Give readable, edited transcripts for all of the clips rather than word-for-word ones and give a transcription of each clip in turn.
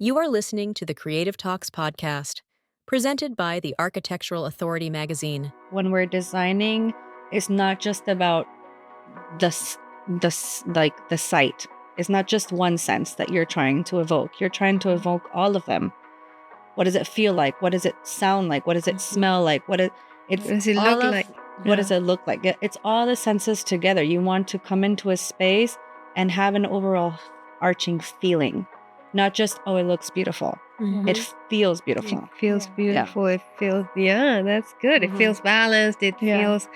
You are listening to the Creative Talks podcast, presented by the Architectural Authority magazine. When we're designing, it's not just about the sight. It's not just one sense that you're trying to evoke. You're trying to evoke all of them. What does it feel like? What does it sound like? What does it smell like? What does it look like? What does it look like? It's all the senses together. You want to come into a space and have an overall arching feeling, not just, oh, it looks beautiful. Mm-hmm. It feels beautiful. It feels beautiful. It feels, that's good. It feels balanced. It feels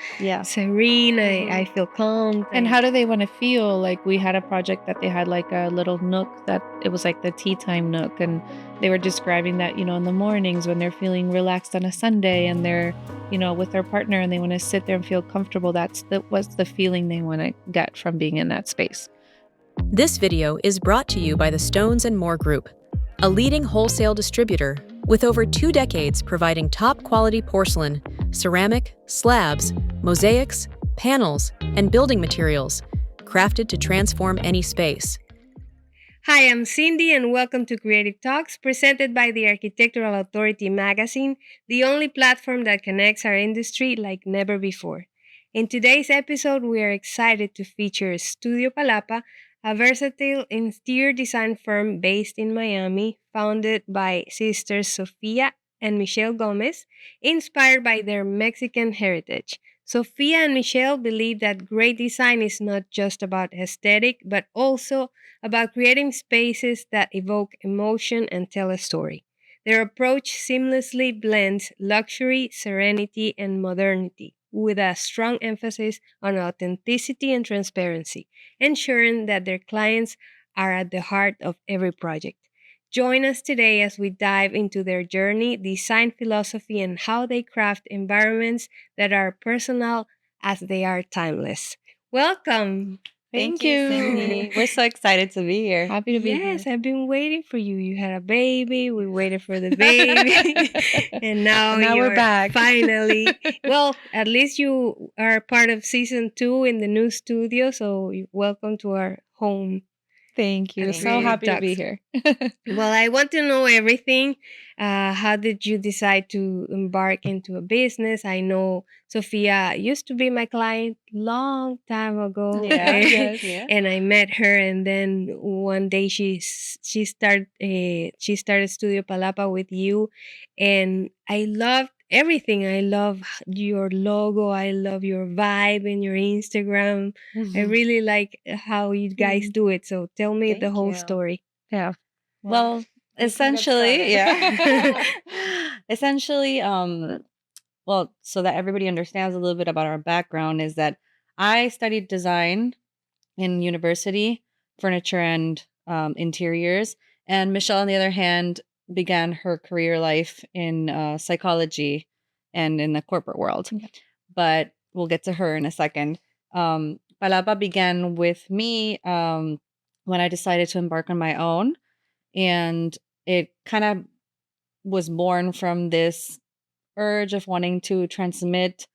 serene. I feel calm. And how do they want to feel? Like, we had a project that they had like a little nook that it was like the tea time nook. And they were describing that, in the mornings when they're feeling relaxed on a Sunday and they're, with their partner and they want to sit there and feel comfortable. What's the feeling they want to get from being in that space. This video is brought to you by the Stones and More Group, a leading wholesale distributor with over 2 decades providing top-quality porcelain, ceramic, slabs, mosaics, panels, and building materials, crafted to transform any space. Hi, I'm Cindy, and welcome to Creative Talks, presented by the Architectural Authority magazine, the only platform that connects our industry like never before. In today's episode, we are excited to feature Studio Palapa, a versatile interior design firm based in Miami, founded by sisters Sophia and Michelle Gomez, inspired by their Mexican heritage. Sophia and Michelle believe that great design is not just about aesthetic, but also about creating spaces that evoke emotion and tell a story. Their approach seamlessly blends luxury, serenity, and modernity, with a strong emphasis on authenticity and transparency, ensuring that their clients are at the heart of every project. Join us today as we dive into their journey, design philosophy, and how they craft environments that are personal as they are timeless. Welcome! Thank you, Cindy. We're so excited to be here. Happy to be here. Yes, I've been waiting for you. You had a baby. We waited for the baby. and now we're back. Finally. Well, at least you are part of season 2 in the new studio. So welcome to our home. Thank you. So happy to be here. Well, I want to know everything. How did you decide to embark into a business? I know Sophia used to be my client long time ago. And I met her, and then one day she started Studio Palapa with you, and I loved everything. I love your logo. I love your vibe in your Instagram. I really like how you guys do it. So tell me the whole story. Yeah. Well, essentially, essentially, well, so that everybody understands a little bit about our background, is that I studied design in university, furniture and interiors, and Michelle, on the other hand, began her career life in psychology and in the corporate world. But we'll get to her in a second. Palapa began with me when I decided to embark on my own. And it kind of was born from this urge of wanting to transmit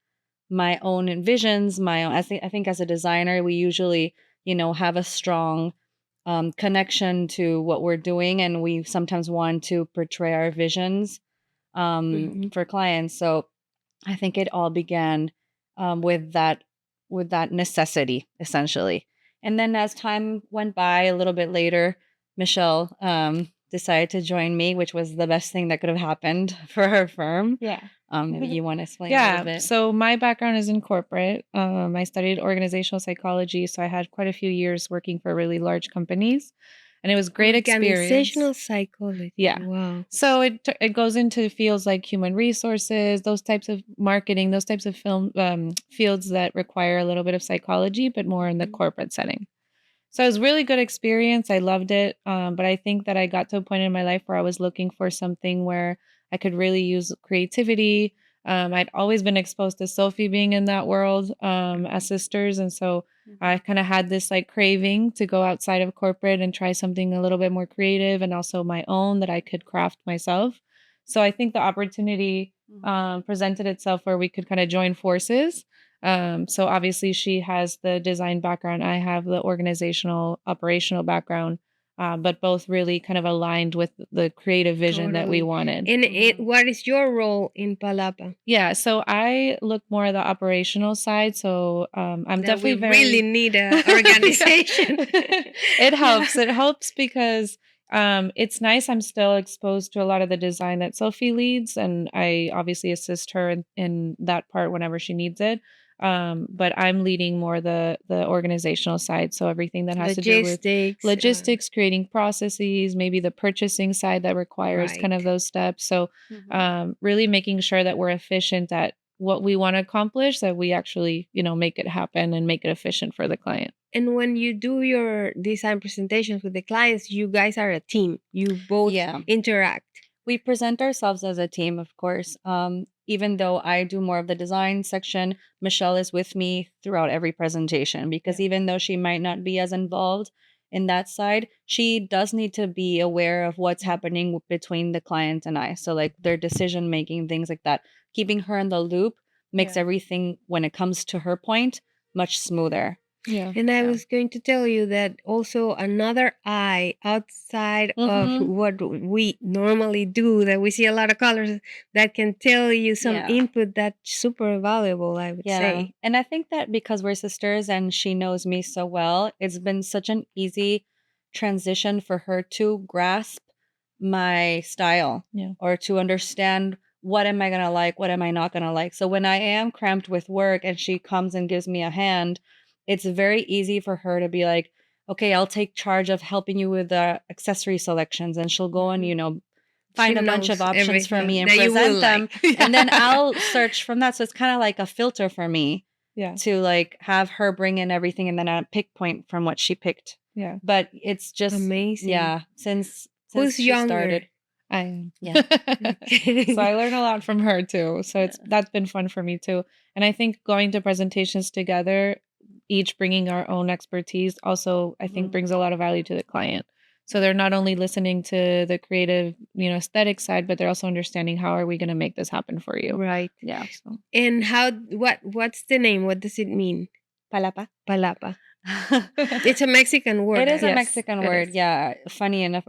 my own visions, I think as a designer, we usually, have a strong connection to what we're doing, and we sometimes want to portray our visions for clients. So I think it all began with that necessity, essentially. And then as time went by, a little bit later, Michelle decided to join me, which was the best thing that could have happened for her firm. Maybe you want to explain a little bit? So my background is in corporate. I studied organizational psychology, so I had quite a few years working for really large companies, and it was great experience. Organizational psychology. Yeah. Wow. So it goes into fields like human resources, those types of marketing, those types of fields that require a little bit of psychology, but more in the corporate setting. So it was really good experience. I loved it. But I think that I got to a point in my life where I was looking for something where I could really use creativity. I'd always been exposed to Sophie being in that world as sisters. And so I kind of had this like craving to go outside of corporate and try something a little bit more creative and also my own that I could craft myself. So I think the opportunity presented itself where we could kind of join forces. So obviously she has the design background. I have the organizational, operational background. but both really kind of aligned with the creative vision that we Totally. wanted. And what is your role in Palapa? Yeah, so I look more at the operational side. So I'm That definitely we really need an organization. It helps. It helps because it's nice. I'm still exposed to a lot of the design that Sophie leads, and I obviously assist her in that part whenever she needs it. But I'm leading more the organizational side, so everything that has to do with Logistics. logistics, creating processes, maybe the purchasing side that requires kind of Right. those steps. So really making sure that we're efficient at what we want to accomplish, that we actually, make it happen and make it efficient for the client. And when you do your design presentations with the clients, you guys are a team. You both Yeah. interact. We present ourselves as a team, of course. Even though I do more of the design section, Michelle is with me throughout every presentation because even though she might not be as involved in that side, she does need to be aware of what's happening between the client and I. So, like their decision making, things like that. Keeping her in the loop makes everything, when it comes to her point, much smoother. Yeah. And I was going to tell you that also another eye outside of what we normally do, that we see a lot of colors that can tell you some input that's super valuable, I would say. And I think that because we're sisters and she knows me so well, it's been such an easy transition for her to grasp my style or to understand what am I going to like, what am I not going to like. So when I am cramped with work and she comes and gives me a hand, it's very easy for her to be like, okay, I'll take charge of helping you with the accessory selections. And she'll go and, find a bunch of options for me and present them. And then I'll search from that. So it's kind of like a filter for me to like have her bring in everything and then I pick point from what she picked. Yeah. But it's just amazing. Yeah. Since Who's she younger? started. I am. Yeah. So I learn a lot from her too. So that's been fun for me too. And I think going to presentations together, each bringing our own expertise, also I think brings a lot of value to the client. So they're not only listening to the creative, aesthetic side, but they're also understanding how are we going to make this happen for you. Right. Yeah. So. And what's the name? What does it mean? Palapa. Palapa. It's a Mexican word. It is a Yes, Mexican it word. is. Yeah. Funny enough,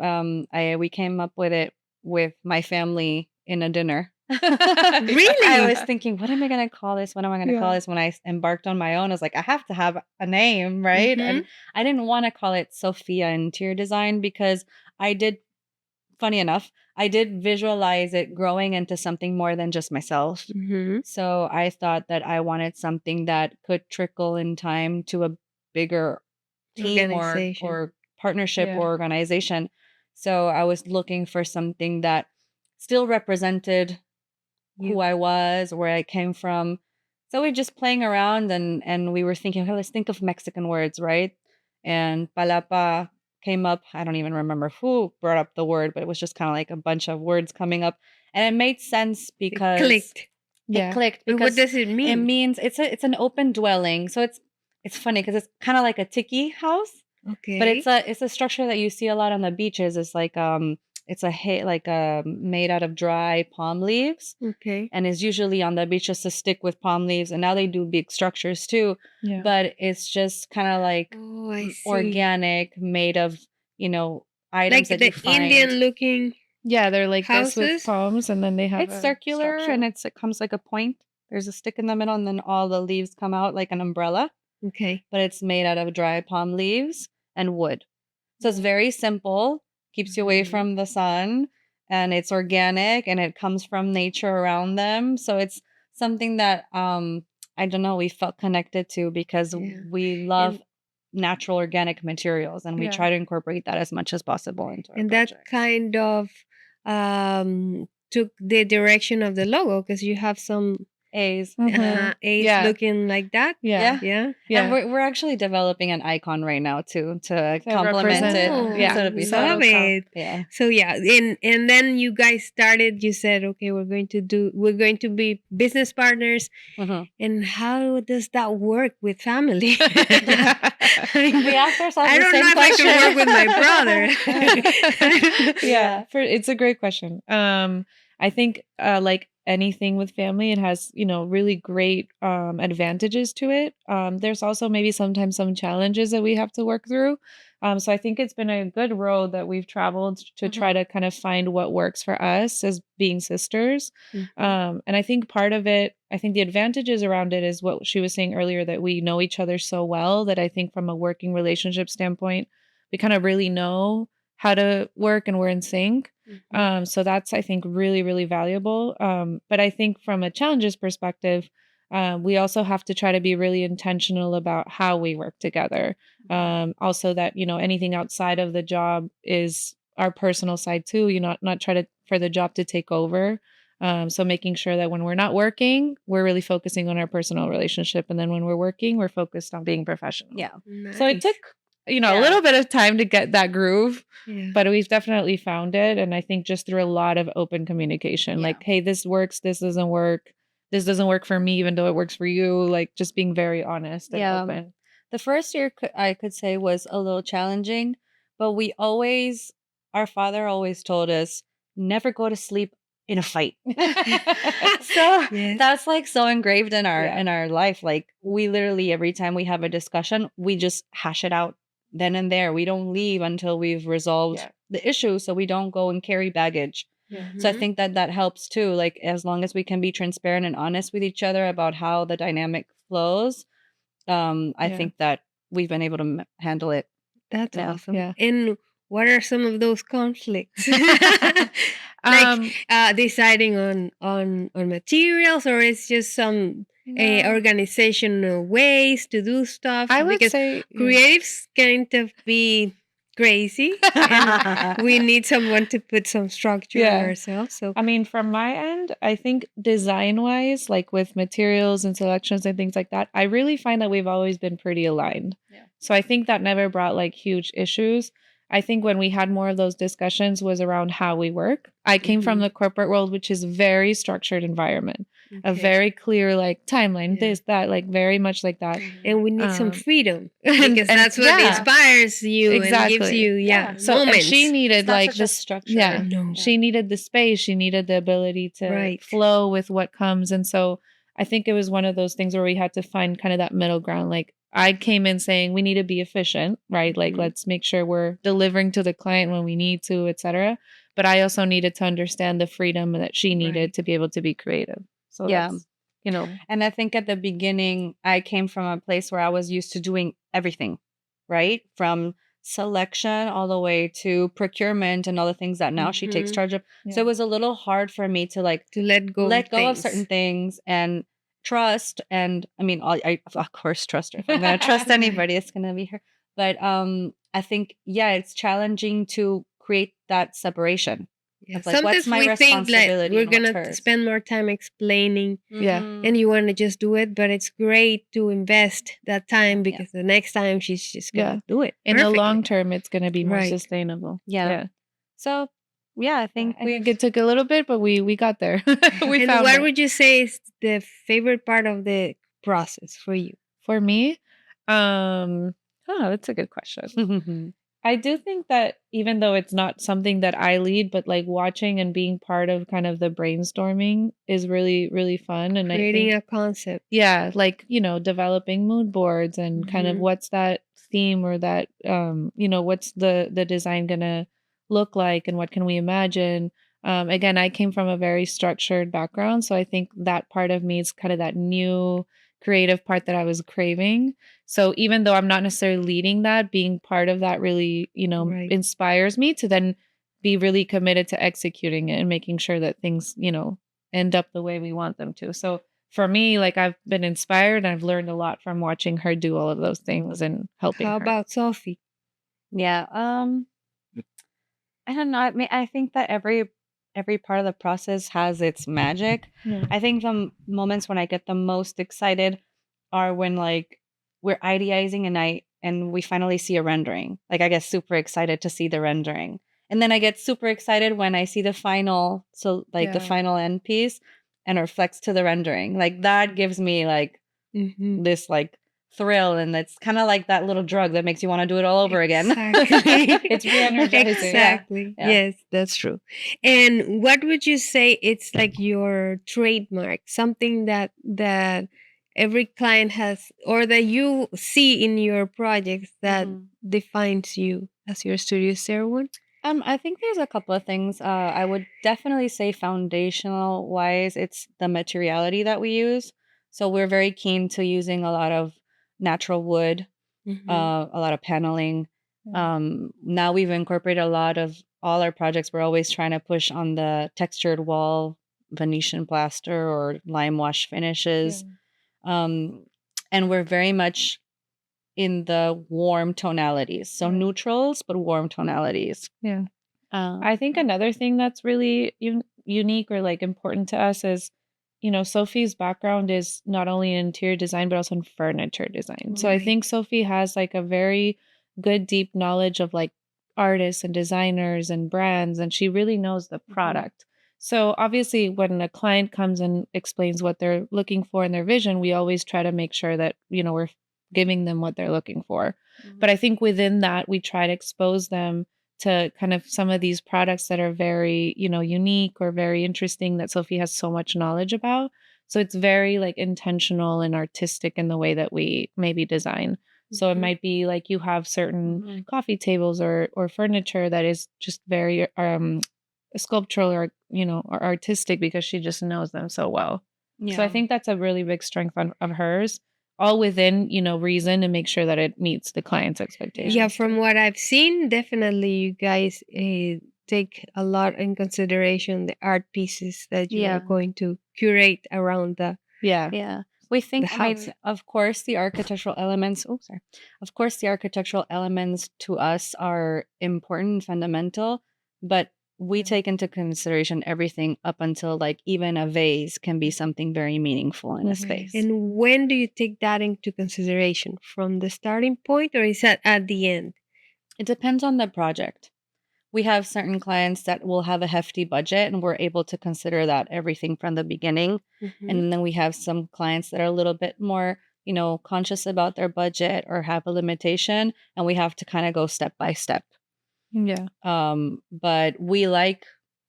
we came up with it with my family in a dinner. Really? I was thinking, what am I going to call this? What am I going to call this? When I embarked on my own, I was like, I have to have a name, right? And I didn't want to call it Sophia Interior Design because funny enough, I did visualize it growing into something more than just myself. So I thought that I wanted something that could trickle in time to a bigger team or partnership or organization. So I was looking for something that still represented who I was, where I came from. So we're just playing around and we were thinking, okay, let's think of Mexican words, right? And Palapa came up. I don't even remember who brought up the word, but it was just kind of like a bunch of words coming up. And it made sense because it clicked. It clicked because what does it mean? It means it's an open dwelling. So it's funny because it's kind of like a tiki house. Okay. But it's a structure that you see a lot on the beaches. It's like it's made out of dry palm leaves. Okay. And is usually on the beach just a stick with palm leaves. And now they do big structures too. Yeah. But it's just kind of like organic, made of, items like that you find. Indian looking. Yeah, they're like houses? this with palms, and then they have It's circular structure. and it comes like a point. There's a stick in the middle, and then all the leaves come out like an umbrella. Okay. But it's made out of dry palm leaves and wood. So it's very simple, keeps you away from the sun, and it's organic and it comes from nature around them. So it's something that I don't know, we felt connected to because we love natural organic materials and we try to incorporate that as much as possible into our projects. That kind of took the direction of the logo because you have some A's. A's looking like that. Yeah. And we're actually developing an icon right now too to complement it. Yeah, So it'll be love it. Yeah. So and then you guys started. You said, okay, we're going to be business partners. And how does that work with family? We asked ourselves I the don't same know question. if I could work with my brother. It's a great question. I think like anything with family, it has, really great advantages to it. There's also maybe sometimes some challenges that we have to work through. So I think it's been a good road that we've traveled to try to kind of find what works for us as being sisters. And I think part of it, I think the advantages around it is what she was saying earlier, that we know each other so well that I think from a working relationship standpoint, we kind of really know how to work and we're in sync. So that's, I think, really, really valuable. But I think from a challenges perspective, we also have to try to be really intentional about how we work together. Also that, anything outside of the job is our personal side too, not try for the job to take over. So making sure that when we're not working, we're really focusing on our personal relationship. And then when we're working, we're focused on being professional. Yeah. So it took, a little bit of time to get that groove, but we've definitely found it. And I think just through a lot of open communication, like, hey, this works, this doesn't work. This doesn't work for me, even though it works for you. Like just being very honest and open. The first year I could say was a little challenging, but our father always told us, never go to sleep in a fight. So that's like so engraved in our life. Like we literally, every time we have a discussion, we just hash it out then and there. We don't leave until we've resolved the issue, so we don't go and carry baggage. So I think that helps too. Like as long as we can be transparent and honest with each other about how the dynamic flows, I think that we've been able to handle it. That's awesome. Yeah. And what are some of those conflicts? Deciding on materials, or it's just some organizational ways to do stuff? I would say creatives kind of be crazy, and we need someone to put some structure on ourselves. So I mean, from my end, I think design-wise, like with materials and selections and things like that, I really find that we've always been pretty aligned. So I think that never brought like huge issues. I think when we had more of those discussions was around how we work. I came from the corporate world, which is very structured environment, a very clear like timeline, this, that, like very much like that. And we need some freedom because that's what inspires you and gives you So and moments. she needed like the structure. She needed the space. She needed the ability to flow with what comes. And so I think it was one of those things where we had to find kind of that middle ground. Like I came in saying we need to be efficient, right? Like let's make sure we're delivering to the client when we need to, etc. But I also needed to understand the freedom that she needed to be able to be creative. So that's, and I think at the beginning, I came from a place where I was used to doing everything, right? From selection all the way to procurement and all the things that now she takes charge of. So it was a little hard for me to let go of certain things and trust. And I mean, I of course trust her. If I'm going to trust anybody, it's going to be her. But I think, it's challenging to create that separation. Like, sometimes what's my we think like responsibility we're and what's gonna hers? spend more time explaining, and you want to just do it, but it's great to invest that time because the next time she's just gonna do it in the long term. It's going to be more sustainable. So I think it took a little bit, but we got there. And what would you say is the favorite part of the process for you? For me, that's a good question. I do think that even though it's not something that I lead, but like watching and being part of kind of the brainstorming is really, really fun. And creating a concept. Yeah. Like, developing mood boards and kind of what's that theme or that, what's the design going to look like and what can we imagine? Again, I came from a very structured background. So I think that part of me is kind of that new creative part that I was craving. So even though I'm not necessarily leading that, being part of that really, inspires me to then be really committed to executing it and making sure that things, end up the way we want them to. So for me, like I've been inspired and I've learned a lot from watching her do all of those things and helping How her. about Sophie? Yeah. I don't know. I mean, I think that every part of the process has its magic. I think the moments when I get the most excited are when like we're idealizing and we finally see a rendering. Like I get super excited to see the rendering. And then I get super excited when I see the final, the final end piece and it reflects to the rendering. Like that gives me like this like thrill, and it's kind of like that little drug that makes you want to do it all over again. Exactly. It's re-energizing. Exactly. Yeah. Yes, that's true. And what would you say it's like your trademark, something that every client has or that you see in your projects that Mhm. defines you as your studio? Is there one? I think there's a couple of things. I would definitely say foundational wise, it's the materiality that we use. So we're very keen to using a lot of natural wood, Mhm. a lot of paneling. Yeah. Now we've incorporated a lot of all our projects. We're always trying to push on the textured wall, Venetian plaster, or lime wash finishes. And we're very much in the warm tonalities. So Yeah. neutrals, but warm tonalities. Yeah. Uh, I think another thing that's really unique or like important to us is, Sophie's background is not only in interior design, but also in furniture design. So I Right. think Sophie has like a very good, deep knowledge of like artists and designers and brands, and she really knows the product. So obviously, when a client comes and explains what they're looking for in their vision, we always try to make sure that, we're giving them what they're looking for. But I think within that, we try to expose them to kind of some of these products that are very, unique or very interesting that Sophie has so much knowledge about. So it's very like intentional and artistic in the way that we maybe design. So it Mhm. might be like you have certain Mhm. coffee tables or furniture that is just very sculptural or artistic because she just knows them so well. So I Yeah. think that's a really big strength of hers, all within, reason, and make sure that it meets the client's expectations. Yeah, from what I've seen, definitely you guys take a lot in consideration the art pieces that you are Yeah. going to curate around Yeah. Yeah. We think, the I mean, house. of course, the architectural elements, oh, sorry. Of course, the architectural elements to us are important and fundamental, but we Yeah. take into consideration everything up until like even a vase can be something very meaningful in a Mhm. space. And when do you take that into consideration? From the starting point, or is that at the end? It depends on the project. We have certain clients that will have a hefty budget, and we're able to consider that everything from the beginning. Mhm. And then we have some clients that are a little bit more, conscious about their budget or have a limitation, and we have to kind of go step by step. Yeah. But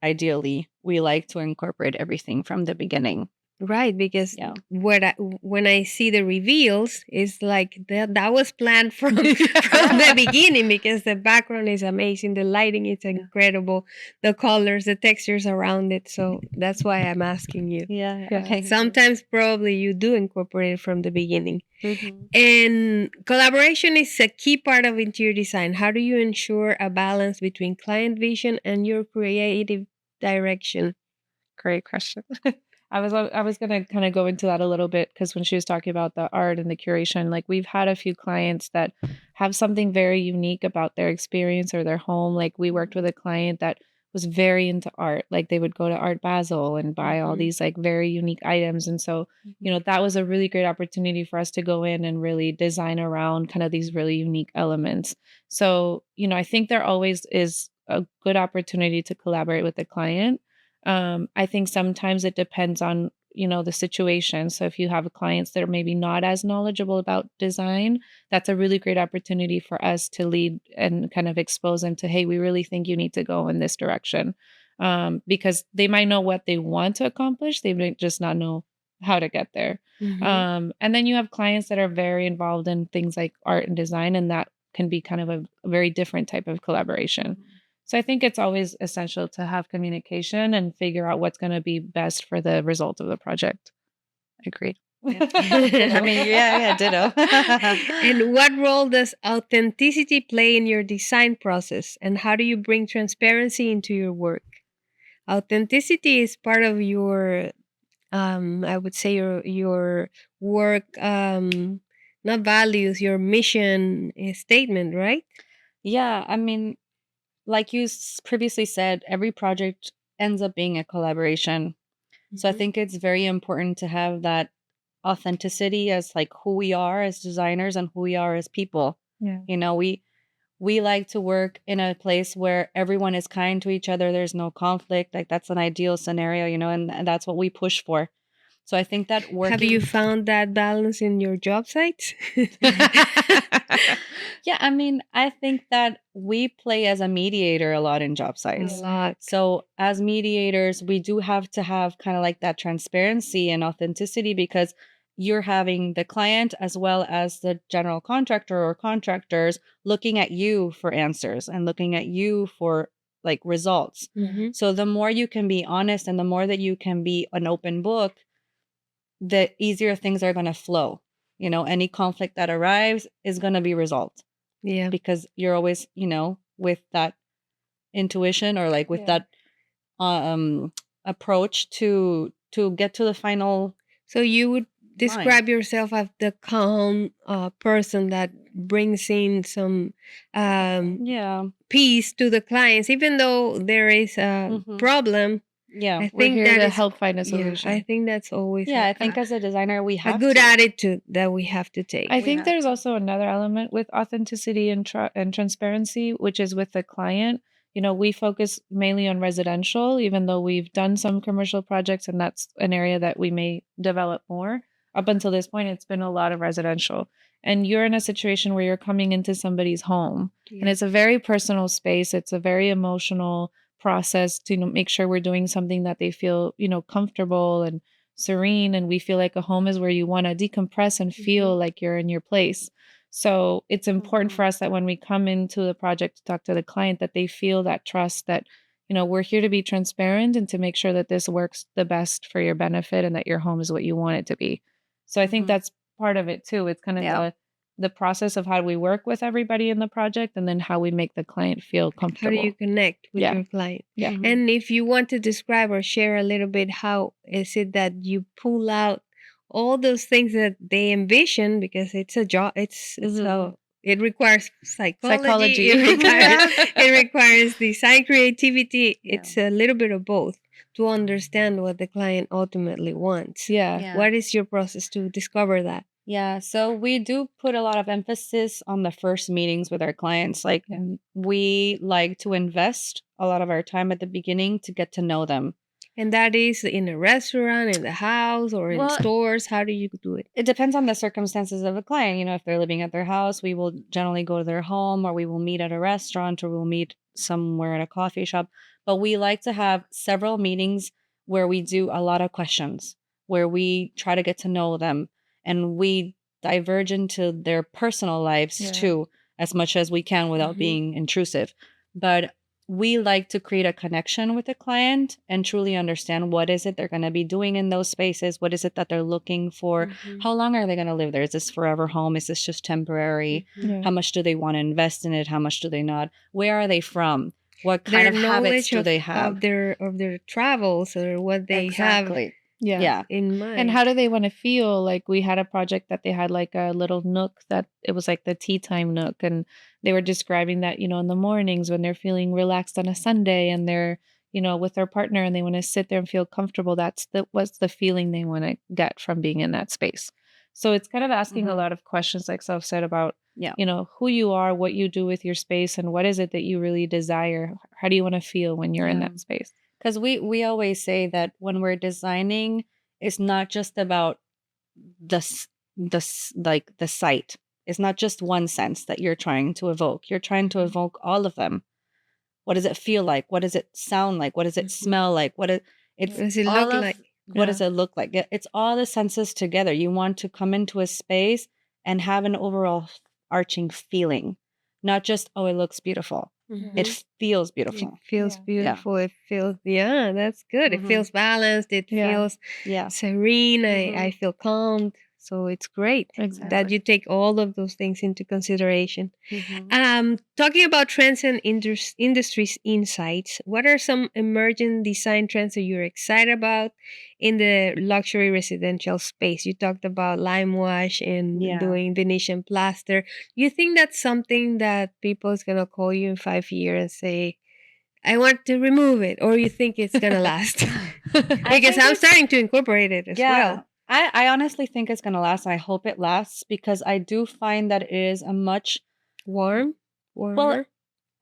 ideally, we like to incorporate everything from the beginning. Right, because Yeah. when I see the reveals, it's like that was planned from the beginning because the background is amazing, the lighting is incredible, the colors, the textures around it. So that's why I'm asking you. Yeah. Yeah. Okay. Sometimes probably you do incorporate it from the beginning. Mhm. And collaboration is a key part of interior design. How do you ensure a balance between client vision and your creative direction? Great question. I was gonna kind of go into that a little bit because when she was talking about the art and the curation, like we've had a few clients that have something very unique about their experience or their home. Like we worked with a client that was very into art. Like they would go to Art Basel and buy all Mhm. these like very unique items. And so, that was a really great opportunity for us to go in and really design around kind of these really unique elements. So, I think there always is a good opportunity to collaborate with the client. I think sometimes it depends on, the situation. So if you have clients that are maybe not as knowledgeable about design, that's a really great opportunity for us to lead and kind of expose them to, hey, we really think you need to go in this direction. Because they might know what they want to accomplish, they might just not know how to get there. Mhm. And then you have clients that are very involved in things like art and design, and that can be kind of a very different type of collaboration. So I think it's always essential to have communication and figure out what's going to be best for the result of the project. Agreed. I mean, yeah, ditto. And what role does authenticity play in your design process? And how do you bring transparency into your work? Authenticity is part of your, I would say your work, not values, your mission statement, right? Yeah, I mean, like you previously said, every project ends up being a collaboration. So I Mhm. think it's very important to have that authenticity as like who we are as designers and who we are as people. Yeah. We like to work in a place where everyone is kind to each other. There's no conflict. Like that's an ideal scenario, and that's what we push for. So I think that working. Have you found that balance in your job sites? Yeah, I mean, I think that we play as a mediator a lot in job A sites. lot. So as mediators, we do have to have kind of like that transparency and authenticity, because you're having the client as well as the general contractor or contractors looking at you for answers and looking at you for like results. Mhm. So the more you can be honest and the more that you can be an open book, the easier things are going to flow. You know, any conflict that arrives is going to be resolved, Yeah. because you're always, you know, with that intuition or like with Yeah. that approach to get to the final. So you would describe yourself as the calm person that brings in some Yeah. peace to the clients, even though there is a Mhm. problem. Yeah. I We're think here that to is help find a yeah. solution. I think that's always Yeah, I think as a designer we a have good to. attitude that we have to take. I We think have there's to. also another element with authenticity and transparency, which is with the client. You know, we focus mainly on residential, even though we've done some commercial projects, and that's an area that we may develop more. Up until this point, it's been a lot of residential. And you're in a situation where you're coming into somebody's home, and Yeah. it's a very personal space. It's a very emotional process to make sure we're doing something that they feel, you know, comfortable and serene, and we feel like a home is where you want to decompress and feel like you're in your place. So it's important for us that when we come into the project to talk to the client, that they feel that trust, that, you know, we're here to be transparent and to make sure that this works the best for your benefit and that your home is what you want it to be. So I think Mhm. that's part of it too. It's kind of Yeah. the process of how we work with everybody in the project, and then how we make the client feel How comfortable. do you connect with Yeah. your client? Yeah. Mhm. And if you want to describe or share a little bit, how is it that you pull out all those things that they envision? Because it's a job. It's Mhm. it requires psychology. Psychology. It requires design creativity. Yeah. It's a little bit of both to understand what the client ultimately wants. Yeah. Yeah. What is your process to discover that? Yeah, so we do put a lot of emphasis on the first meetings with our clients. Like, Yeah. we like to invest a lot of our time at the beginning to get to know them. And that is in a restaurant, in the house, or in Well, stores. How do you do it? It depends on the circumstances of the client. You know, if they're living at their house, we will generally go to their home, or we will meet at a restaurant, or we'll meet somewhere at a coffee shop. But we like to have several meetings where we do a lot of questions, where we try to get to know them, and we diverge into their personal lives Yeah. too, as much as we can without Mhm. being intrusive. But we like to create a connection with the client and truly understand what is it they're going to be doing in those spaces. What is it that they're looking for? Mhm. How long are they going to live there? Is this forever home? Is this just temporary? Mhm. Yeah. How much do they want to invest in it? How much do they not? Where are they from? What kind Their of habits knowledge do they have? of their travels or what they have Exactly. Yeah. Yeah. in mind. And how do they want to feel? Like, we had a project that they had like a little nook that it was like the tea time nook. And they were describing that, you know, in the mornings when they're feeling relaxed on a Sunday and they're, you know, with their partner and they want to sit there and feel comfortable. What's the feeling they want to get from being in that space. So it's kind of asking a Mhm. lot of questions, like Soph said, about, Yeah. you know, who you are, what you do with your space, and what is it that you really desire? How do you want to feel when you're in Yeah. that space? Because we always say that when we're designing, it's not just about like the site. It's not just one sense that you're trying to evoke. You're trying to evoke all of them. What does it feel like? What does it sound like? What does it Mhm. smell like? It's What does it all look of like? what does it look like? It's all the senses together. You want to come into a space and have an overall arching feeling, not just, oh, it looks beautiful. It Mhm. feels It beautiful. feels Yeah. beautiful. It feels, yeah, that's good. It Mhm. feels balanced. It Yeah. feels Yeah. serene. Mhm. I feel calmed. So it's great that Exactly. you take all of those things into consideration. Mhm. Talking about trends and industries insights, what are some emerging design trends that you're excited about in the luxury residential space? You talked about lime wash and Yeah. doing Venetian plaster. You think that's something that people is gonna call you in 5 years and say, "I want to remove it," or you think it's gonna last? Because I'm starting to incorporate it as well. I honestly think it's going to last. I hope it lasts, because I do find that it is a much Warmer. well,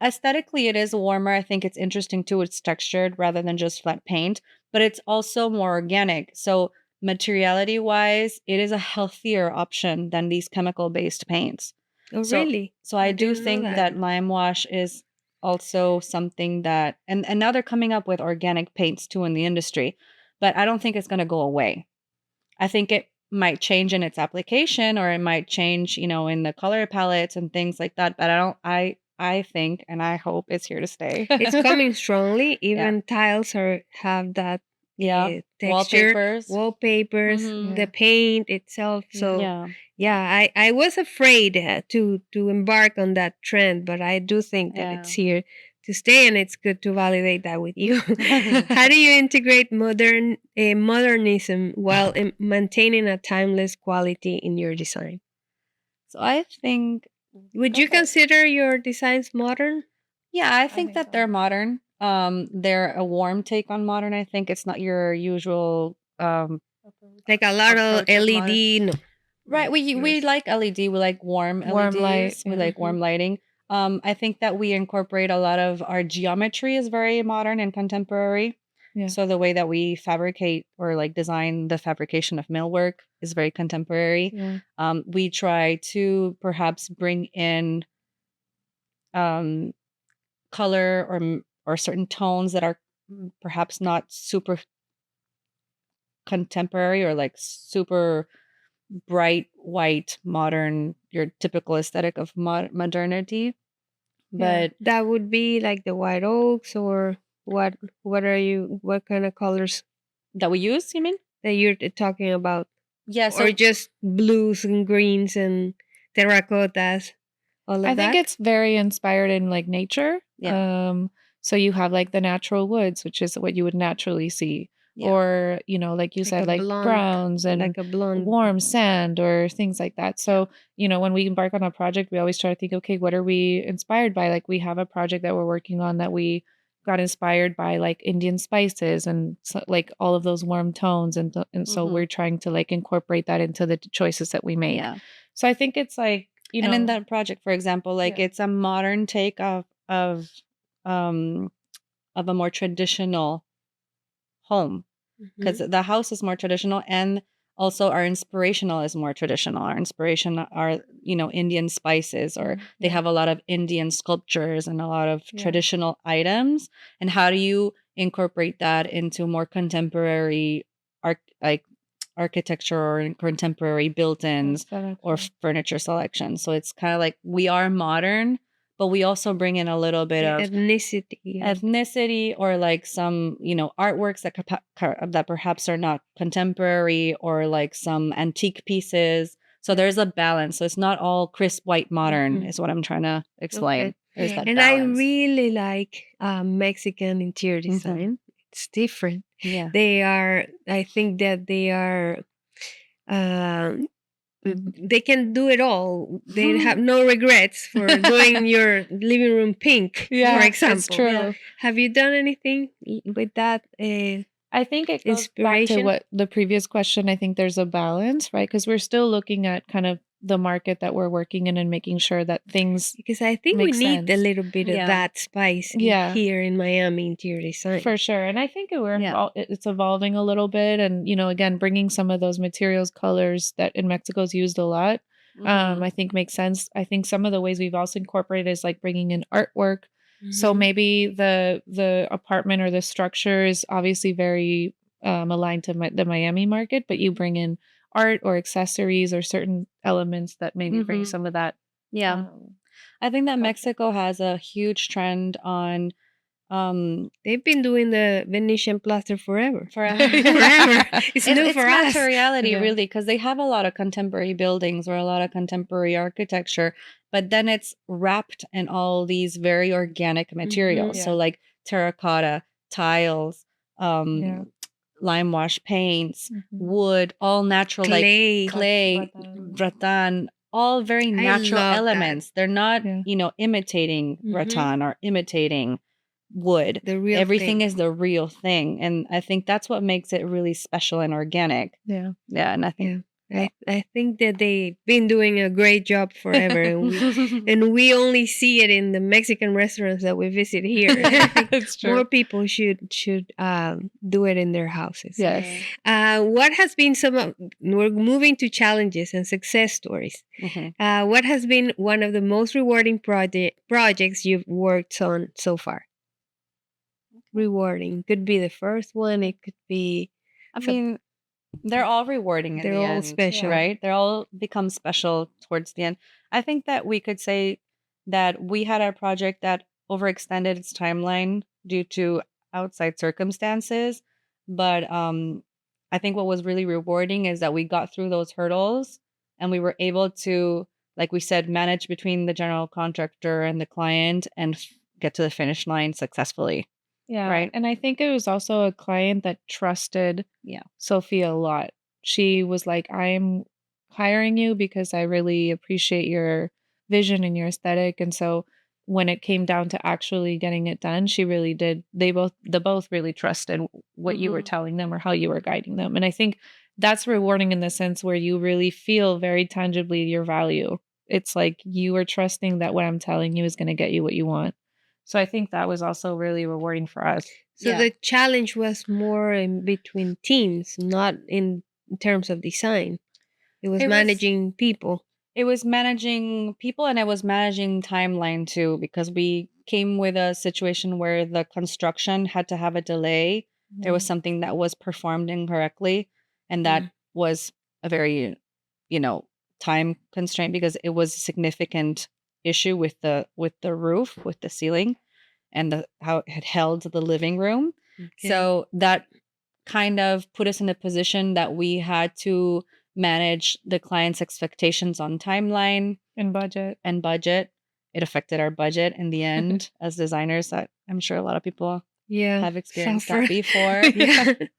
aesthetically it is warmer. I think it's interesting too. It's textured rather than just flat paint, but it's also more organic. So materiality wise, it is a healthier option than these chemical based paints. Oh, So- really? So I do didn't know think that lime wash is also something that, and now they're coming up with organic paints too in the industry, but I don't think it's going to go away. I think it might change in its application, or it might change, in the color palettes and things like that. But I think, and I hope it's here to stay. It's coming strongly. Even tiles have that texture, wallpapers, Mhm. the paint itself. So Yeah. I was afraid to embark on that trend, but I do think that it's here to stay, and it's good to validate that with you. How do you integrate modernism while maintaining a timeless quality in your design? So I think, Would Go you for it. consider your designs modern? yeah, I think think that so. they're modern. They're a warm take on modern. I think it's not your usual Like a lot of approach of LED? No. Right. We yours. like LED. We like warm Warm light, LEDs. We yeah. like warm lighting. I think that we incorporate a lot of our geometry is very modern and contemporary. Yeah. So the way that we fabricate or like design the fabrication of millwork is very contemporary. Yeah. We try to perhaps bring in color or certain tones that are perhaps not super contemporary or like super bright white modern, your typical aesthetic of modernity. But That would be like the white oaks, or what? What kind of colors that we use, you mean? that you're talking about? Yeah. So Or just blues and greens and terracottas? All of I think that? it's very inspired in like nature. Yeah. So you have like the natural woods, which is what you would naturally see. Yeah. Or, like you Like said, a like blonde- browns and like a blonde. warm sand or things like that. So, when we embark on a project, we always try to think, okay, what are we inspired by? Like we have a project that we're working on that we got inspired by like Indian spices and like all of those warm tones. And so Mhm. we're trying to like incorporate that into the choices that we make. Yeah. So I think it's like, And in that project, for example, like Yeah. it's a modern take of a more traditional home, because the house is more traditional, and also our inspirational is more traditional. Our inspiration are Indian spices, or they have a lot of Indian sculptures and a lot of traditional items. And how do you incorporate that into more contemporary architecture or contemporary built-ins or furniture selection? So it's kind of like we are modern, but we also bring in a little bit of ethnicity or like some artworks that perhaps are not contemporary, or like some antique pieces. So there's a balance. So it's not all crisp white modern is what I'm trying to explain. Okay. There's that And balance. I really like Mexican interior design. It's different. Yeah. I think that they are, they can do it all. They have no regrets for doing your living room pink, for example. It's true. Have you done anything with that? I think it goes back to Inspiration? what the previous question. I think there's a balance, right? Because we're still looking at kind of the market that we're working in and making sure that things Because I think we Makes need a sense. little bit of Yeah. that spice here in Miami interior design. for sure. And I think Yeah. it's evolving a little bit. And, again, bringing some of those materials, colors that in Mexico is used a lot, I think makes sense. I think some of the ways we've also incorporated is like bringing in artwork. So maybe the apartment or the structure is obviously very aligned to the Miami market, but you bring in art or accessories or certain elements that maybe bring some of that. Yeah. I think that culture. Mexico has a huge trend on They've been doing the Venetian plaster forever. forever. It's new for us. materiality, Yeah. really, because they have a lot of contemporary buildings or a lot of contemporary architecture, but then it's wrapped in all these very organic materials. Yeah. So like terracotta, tiles, lime wash paints, wood, all natural, Clay. like clay, rattan, all very natural love that. elements. They're not, Yeah. imitating rattan or imitating wood. The real Everything thing. is the real thing, and I think that's what makes it really special and organic. Yeah. Yeah, and I think I think that they've been doing a great job forever, and we only see it in the Mexican restaurants that we visit here. I think It's true. more people should do it in their houses. Yes. What has been we're moving to challenges and success stories. What has been one of the most rewarding projects you've worked on so far? Rewarding could be the first one. It could be. I mean, they're all rewarding in They're the all end, special. right? They're all become special towards the end. I think that we could say that we had a project that overextended its timeline due to outside circumstances, but I think what was really rewarding is that we got through those hurdles and we were able to, like we said, manage between the general contractor and the client and get to the finish line successfully. Yeah. Right. And I think it was also a client that trusted Sophia a lot. She was like, I'm hiring you because I really appreciate your vision and your aesthetic. And so when it came down to actually getting it done, she really did. They both really trusted what you were telling them or how you were guiding them. And I think that's rewarding in the sense where you really feel very tangibly your value. It's like you are trusting that what I'm telling you is going to get you what you want. So I think that was also really rewarding for us. So the challenge was more in between teams, not in terms of design. It was managing people. It was managing people and it was managing timeline too, because we came with a situation where the construction had to have a delay. There was something that was performed incorrectly, and that was a very, time constraint because it was a significant issue with the roof, with the ceiling, and how it held the living room. Okay. So that kind of put us in a position that we had to manage the client's expectations on timeline and budget. It affected our budget in the end as designers. That I'm sure a lot of people have experienced that before.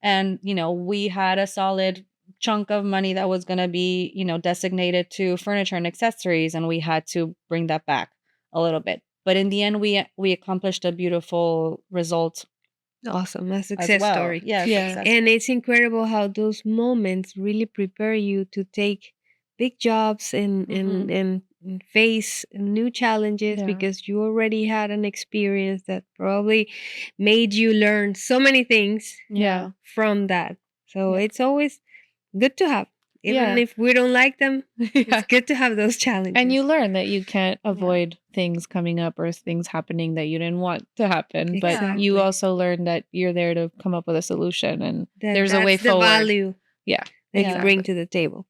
And, we had a solid chunk of money that was going to be, designated to furniture and accessories, and we had to bring that back a little bit. But in the end, we accomplished a beautiful result. Awesome. A success story. Yeah. And it's incredible how those moments really prepare you to take big jobs and face new challenges because you already had an experience that probably made you learn so many things from that. So it's always good to have. Even if we don't like them, it's good to have those challenges. And you learn that you can't avoid things coming up or things happening that you didn't want to happen. But you also learn that you're there to come up with a solution and there's a way forward. That's the value that you bring to the table.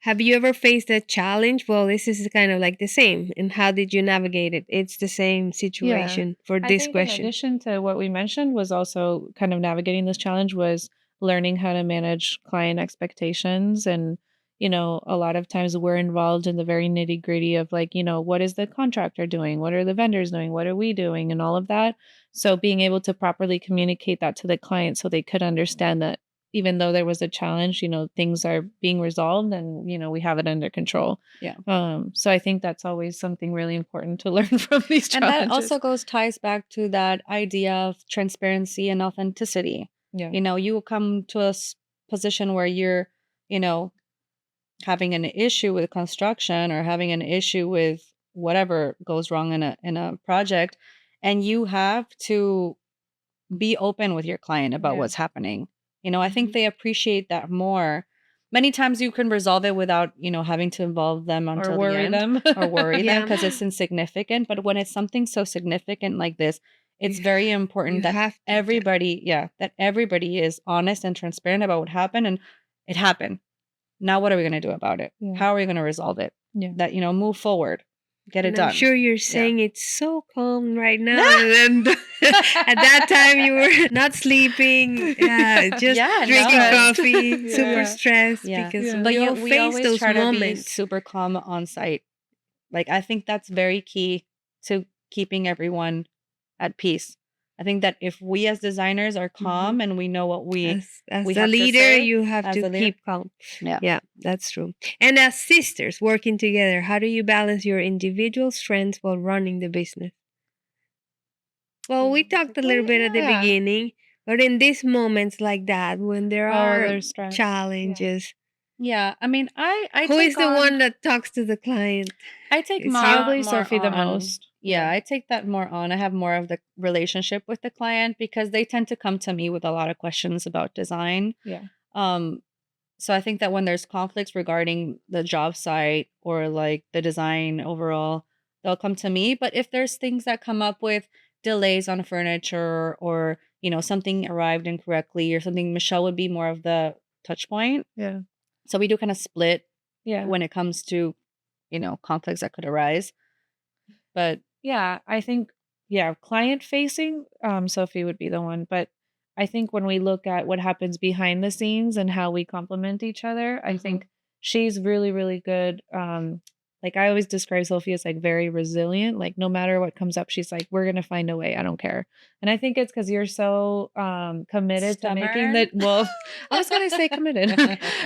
Have you ever faced a challenge? Well, this is kind of like the same. And how did you navigate it? It's the same situation for this question. In addition to what we mentioned was also kind of navigating this challenge was learning how to manage client expectations. And, a lot of times we're involved in the very nitty gritty of like, what is the contractor doing? What are the vendors doing? What are we doing? And all of that. So being able to properly communicate that to the client so they could understand that even though there was a challenge, things are being resolved and, we have it under control. Yeah. So I think that's always something really important to learn from these challenges. And that also ties back to that idea of transparency and authenticity. Yeah. You come to a position where you're, having an issue with construction or having an issue with whatever goes wrong in a project, and you have to be open with your client about what's happening. I think they appreciate that more. Many times you can resolve it without, having to involve them until the end. Or worry them because it's insignificant. But when it's something so significant like this, it's very important that everybody is honest and transparent about what happened, and it happened. Now what are we going to do about it? How are we going to resolve it? That, move forward. Get it done. I'm sure you're saying it's so calm right now. And at that time you were not sleeping, just drinking coffee, super stressed because we all face those try moments. To be super calm on site. Like I think that's very key to keeping everyone at peace. I think that if we as designers are calm and we know what we as we a have leader, to say, you have to keep calm. Yeah, that's true. And as sisters working together, how do you balance your individual strengths while running the business? Well, we talked a little bit at the beginning, but in these moments like that, when there are there's stress. challenges, Yeah, I mean, I Who is take the on, one that talks to the client? I take It's more, you? Probably more Sophie the on. most. Yeah, Yeah. I take that more on. I have more of the relationship with the client because they tend to come to me with a lot of questions about design. Yeah. So I think that when there's conflicts regarding the job site or like the design overall, they'll come to me. But if there's things that come up with delays on furniture or, something arrived incorrectly or something, Michelle would be more of the touch point. Yeah. So we do kind of split Yeah. when it comes to, conflicts that could arise. But Yeah, I think client facing, Sophie would be the one. But I think when we look at what happens behind the scenes and how we complement each other, I think she's really, really good. Like I always describe Sophie as like very resilient. Like no matter what comes up, she's like, we're gonna find a way. I don't care. And I think it's because you're so committed to making that. Well, I was gonna say committed.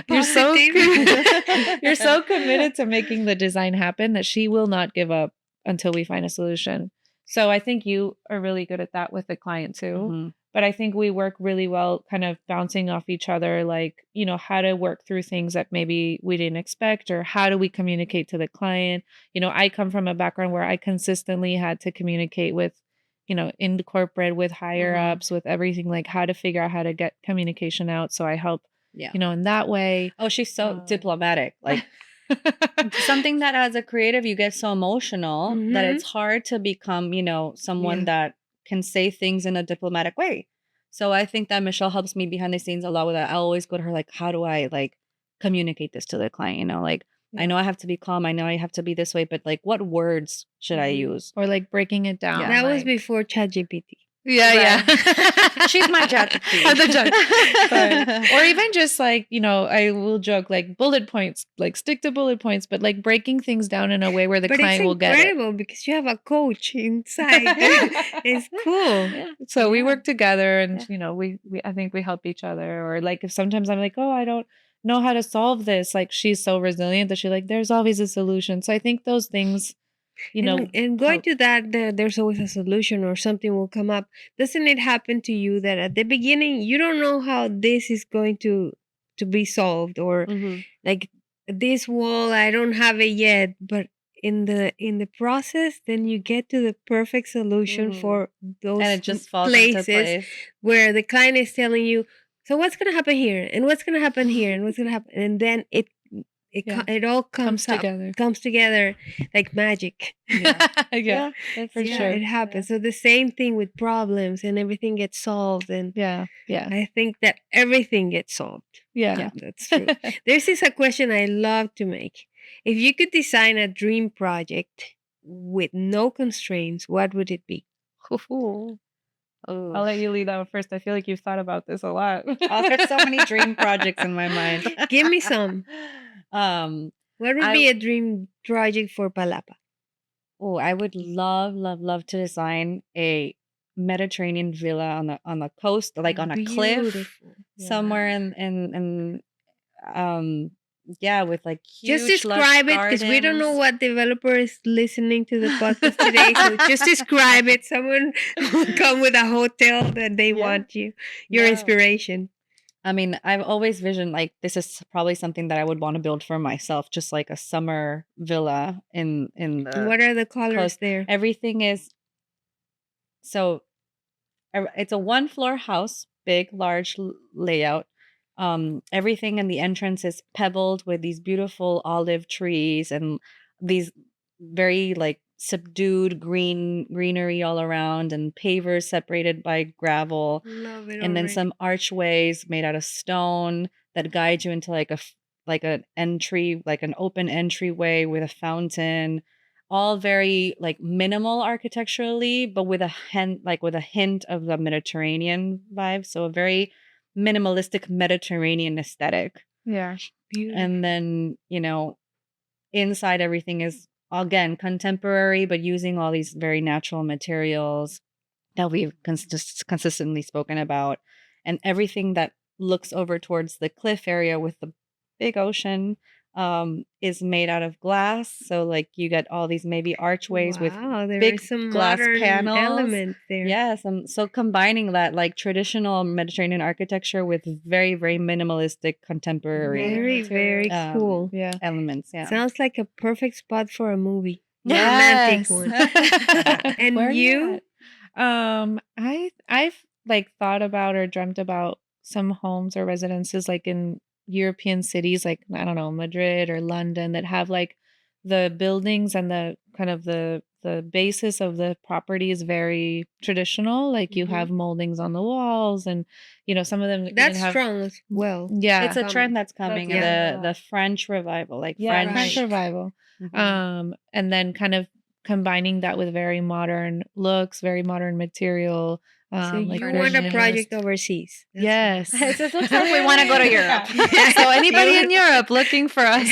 You're so you're so committed to making the design happen that she will not give up until we find a solution. So I think you are really good at that with the client too. But I think we work really well kind of bouncing off each other, like, how to work through things that maybe we didn't expect, or how do we communicate to the client? I come from a background where I consistently had to communicate with, in the corporate, with higher ups, with everything, like how to figure out how to get communication out. So I help, yeah. In that way. Oh, she's so diplomatic. Like something that as a creative, you get so emotional that it's hard to become, someone that can say things in a diplomatic way. So I think that Michelle helps me behind the scenes a lot with that. I always go to her like, how do I like communicate this to the client? Like, I know I have to be calm. I know I have to be this way, but like, what words should I use? Or like breaking it down. That was before ChatGPT. Yeah. She's my ChatGPT. The judge. Or even just like, I will joke like bullet points, like stick to bullet points, but like breaking things down in a way where the client will get it. It's incredible because you have a coach inside. It's cool. Yeah. So we work together and, we I think we help each other. Or like if sometimes I'm like, oh, I don't know how to solve this. Like she's so resilient that she's like, there's always a solution. So I think those things, and going to that, there's always a solution or something will come up. Doesn't it happen to you that at the beginning you don't know how this is going to be solved, or like this wall, I don't have it yet, but in the process, then you get to the perfect solution for those and it just falls into place where the client is telling you, so what's gonna happen here, and what's gonna happen here, and what's gonna happen, and then it all comes together like magic. Yeah, for sure. It happens. So the same thing with problems, and everything gets solved. And I think that everything gets solved. Yeah, that's true. This is a question I love to make. If you could design a dream project with no constraints, what would it be? I'll let you lead that one first. I feel like you've thought about this a lot. There's so many dream projects in my mind. Give me some. What would be a dream project for Palapa? Oh, I would love to design a Mediterranean villa on the coast, like on a cliff somewhere in with like huge, just describe it, because we don't know what developer is listening to the podcast today. So just describe it. Someone will come with a hotel that they want your inspiration. I mean, I've always visioned like this is probably something that I would want to build for myself, just like a summer villa in the. What are the colors coast. there? Everything is it's a 1-floor house, big, large layout. Everything in the entrance is pebbled with these beautiful olive trees and these very like subdued greenery all around, and pavers separated by gravel. Love it. And then some archways made out of stone that guide you into like an entry, like an open entryway with a fountain. All very like minimal architecturally, but with a hint of the Mediterranean vibe. So a very minimalistic Mediterranean aesthetic. Yeah. Beautiful. And then, inside everything is again contemporary, but using all these very natural materials that we've consistently spoken about, and everything that looks over towards the cliff area with the big ocean is made out of glass. So like you get all these maybe archways with Wow, there big are some glass modern panels. elements there. Yeah, so combining that like traditional Mediterranean architecture with very, very minimalistic contemporary Very, very cool. Yeah. elements. Yeah. Sounds like a perfect spot for a movie. Romantic one. And Where are you? at? I've like thought about or dreamt about some homes or residences like in European cities, like I don't know, Madrid or London, that have like the buildings and the kind of the basis of the property is very traditional. Like you have moldings on the walls, and some of them even That's have strong as well. yeah, It's a trend that's coming. Yeah. The French revival, like yeah, French. French revival. Mhm. And then kind of combining that with very modern looks, very modern material. So like you very want a minimalist. project overseas. That's Yes. It looks like we want to go to Europe. So anybody in Europe looking for us?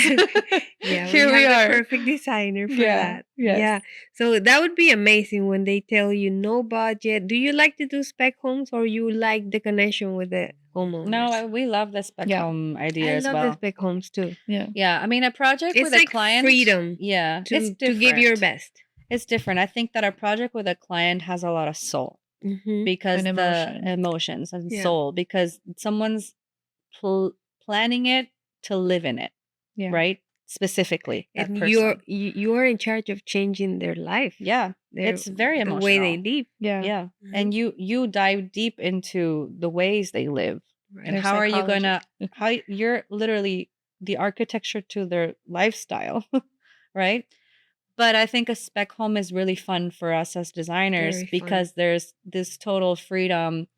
Yeah, Here we we have are. the perfect designer for Yeah, that. yes. Yeah. So that would be amazing when they tell you no budget. Do you like to do spec homes or you like the connection with the homeowners? No, we love the spec Yeah. home idea I as love well. the spec homes too. Yeah. Yeah, I mean, a project It's with a like client, freedom yeah, it's to give your different. best. It's different. I think that a project with a client has a lot of soul Mm-hmm. because And the emotion. emotions and Yeah. soul, because someone's planning it to live in it, Yeah. right? Specifically, that And person. you're in charge of changing their life. Yeah, it's very the emotional. way they live. Yeah. Yeah, Mhm. and you dive deep into the ways they live. Right. And Their how are you psychology. gonna how you're literally the architecture to their lifestyle, right? But I think a spec home is really fun for us as designers Very fun. because there's this total freedom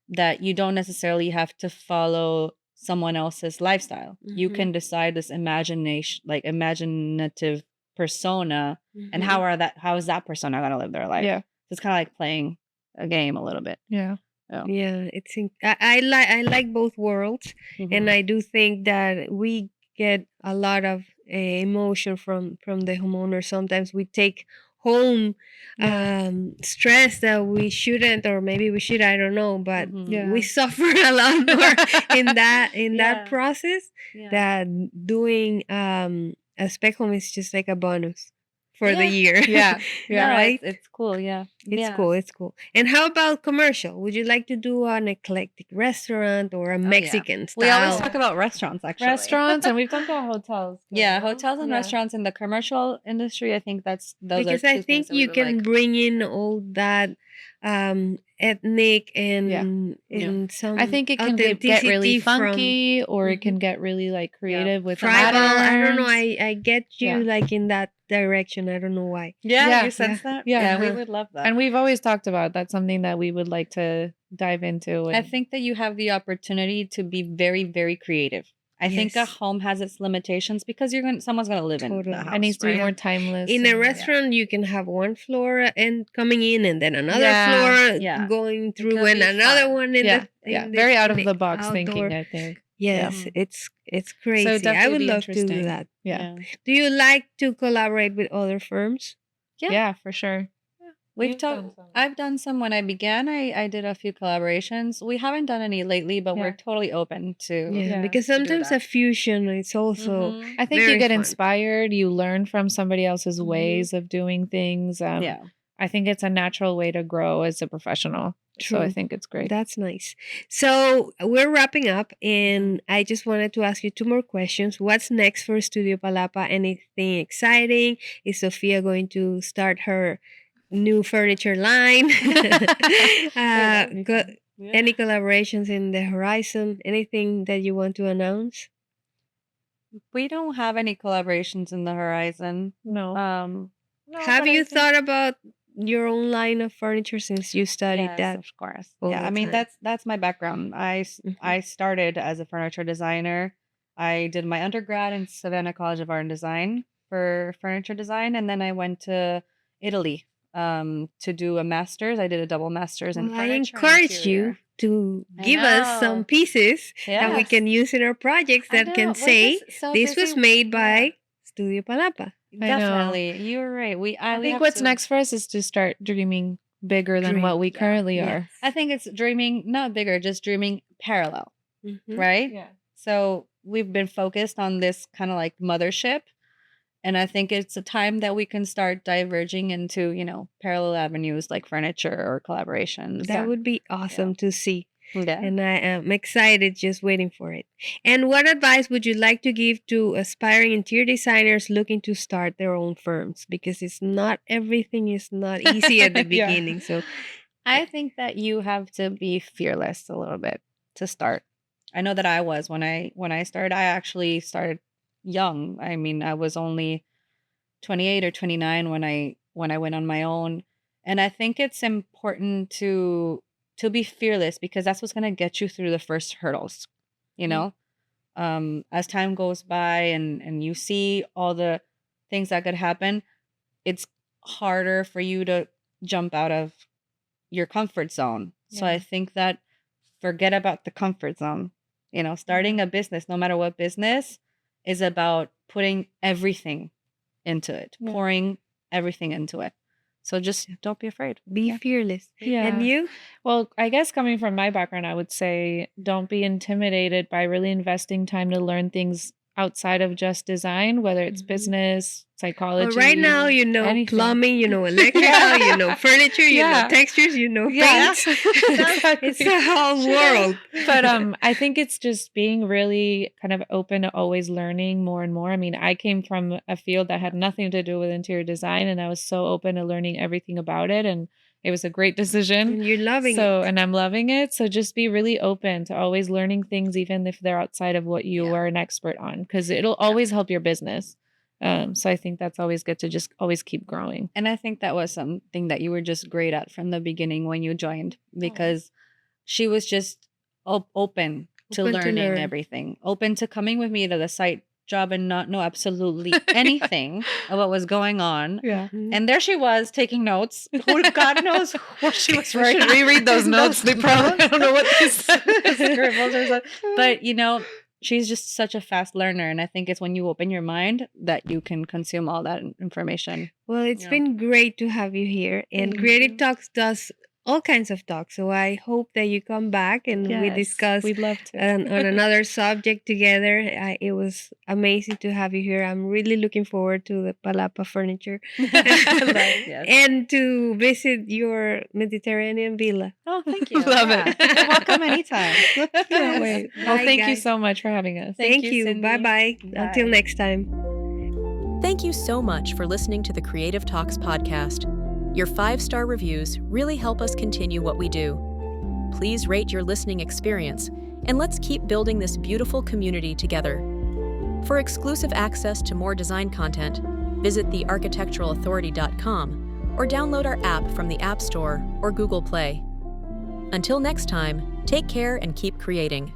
that you don't necessarily have to follow someone else's lifestyle. You Mhm. can decide this imaginative persona, and Mhm. how is that persona gonna live their life? Yeah. It's kind of like playing a game a little bit. Yeah. Yeah, I like both worlds, and I do think that we get a lot of emotion from the homeowner. Sometimes we take home stress that we shouldn't, or maybe we should. I don't know, but Yeah. we suffer a lot more in that Yeah. process. Yeah. That doing a spec home is just like a bonus for the Yeah. year. Yeah. Yeah, no, right. it's cool. Yeah, It's yeah. cool. It's cool. And how about commercial? Would you like to do an eclectic restaurant or a Mexican style? We always talk about restaurants, actually. Restaurants, and we've done about hotels. too, Yeah, no? hotels and Yeah. restaurants in the commercial industry. I think those because are I two think things that we you would can like. bring in all that ethnic and some I think it can get really authenticity funky, or it Mhm. can get really like creative with tribal. I don't know. patterns. I get you Yeah. like in that direction. I don't know why. Yeah, Yeah, you sense that? yeah. we Uh-huh. would love that. And we've always talked about that's something that we would like to dive into. I And think that you have the opportunity to be very, very creative. I think a Yes. home has its limitations because someone's gonna live in Totally. the house. it needs to be right? more timeless. In a and- restaurant, you can have one floor and coming in, and then another Yeah. floor Yeah. going through, could and be another fun. one in Yeah, the yeah, in very out in of the box thinking, outdoor. I think. Yes, Mhm. it's crazy. I definitely would be love to do interesting. that. Yeah, Do you like to collaborate with other firms? Yeah. yeah, for sure. We've You've done talked. some. I've done some when I began. I did a few collaborations. We haven't done any lately, but we're Yeah. totally open to. Yeah, because to do sometimes that. a fusion is also Mhm. I think very you get fun. inspired. You learn from somebody else's Mhm. ways of doing things. Yeah. I think it's a natural way to grow as a professional. So I True. think it's great. That's nice. So we're wrapping up, and I just wanted to ask you two more questions. What's next for Studio Palapa? Anything exciting? Is Sophia going to start her new furniture line? Any collaborations in the horizon? Anything that you want to announce? We don't have any collaborations in the horizon. No. Have you thought about your own line of furniture since you studied Yes, that? of course. all Yeah, the I mean time? that's my background. I started as a furniture designer. I did my undergrad in Savannah College of Art and Design for furniture design, and then I went to Italy to do a master's. I did a double master's in Well, I furniture encourage you interior. to I give us some know. pieces that we Yes. can use in our projects I that can know. We're say just so this was busy. made Yeah. by Studio Palapa. I know. Definitely. You're right. We I think what's next for us is to start dreaming bigger than what we Yeah. currently Yes. are. I think it's dreaming not bigger, just dreaming parallel, Mhm. right? Yeah. So we've been focused on this kind of like mothership. And I think it's a time that we can start diverging into, parallel avenues like furniture or collaborations. That would be awesome to see. Yeah. And I am excited just waiting for it. And what advice would you like to give to aspiring interior designers looking to start their own firms? Because everything is not easy at the Yeah. beginning. So I think that you have to be fearless a little bit to start. I know that I was when I started. I actually started young. I mean, I was only 28 or 29 when I went on my own. And I think it's important to be fearless because that's what's going to get you through the first hurdles, as time goes by and you see all the things that could happen, it's harder for you to jump out of your comfort zone. So I think that forget about the comfort zone. Starting a business, no matter what business, is about putting everything into it, pouring everything into it. So just don't be afraid. be fearless. Yeah. And you? Well, I guess coming from my background, I would say don't be intimidated by really investing time to learn things outside of just design, whether it's business, psychology. Right now, anything. plumbing, electrical, furniture, textures, paints. Exactly. It's a whole world. But I think it's just being really kind of open to always learning more and more. I mean, I came from a field that had nothing to do with interior design, and I was so open to learning everything about it, and it was a great decision. And you're loving it. And I'm loving it. So just be really open to always learning things, even if they're outside of what you are an expert on, because it'll always help your business. So I think that's always good to just always keep growing. And I think that was something that you were just great at from the beginning when you joined, because she was just open to learning everything, open to coming with me to the site job and not know absolutely anything of what was going on. Yeah. And there she was taking notes. God knows what she was We writing. should reread those notes. They probably, I don't know what they said. Scribbles or something. But she's just such a fast learner, and I think it's when you open your mind that you can consume all that information. Well, it's been great to have you here. And Creative Talks does all kinds of talks. So I hope that you come back and we discuss We'd love to. on another subject together. It was amazing to have you here. I'm really looking forward to the Palapa furniture and to visit your Mediterranean villa. Oh, thank you. Love it. You're welcome anytime. Can't wait. Well, Bye, thank you guys. so much for having us. Thank you. Cindy. Bye-bye. Until next time. Thank you so much for listening to the Creative Talks podcast. Your 5-star reviews really help us continue what we do. Please rate your listening experience, and let's keep building this beautiful community together. For exclusive access to more design content, visit thearchitecturalauthority.com or download our app from the App Store or Google Play. Until next time, take care and keep creating.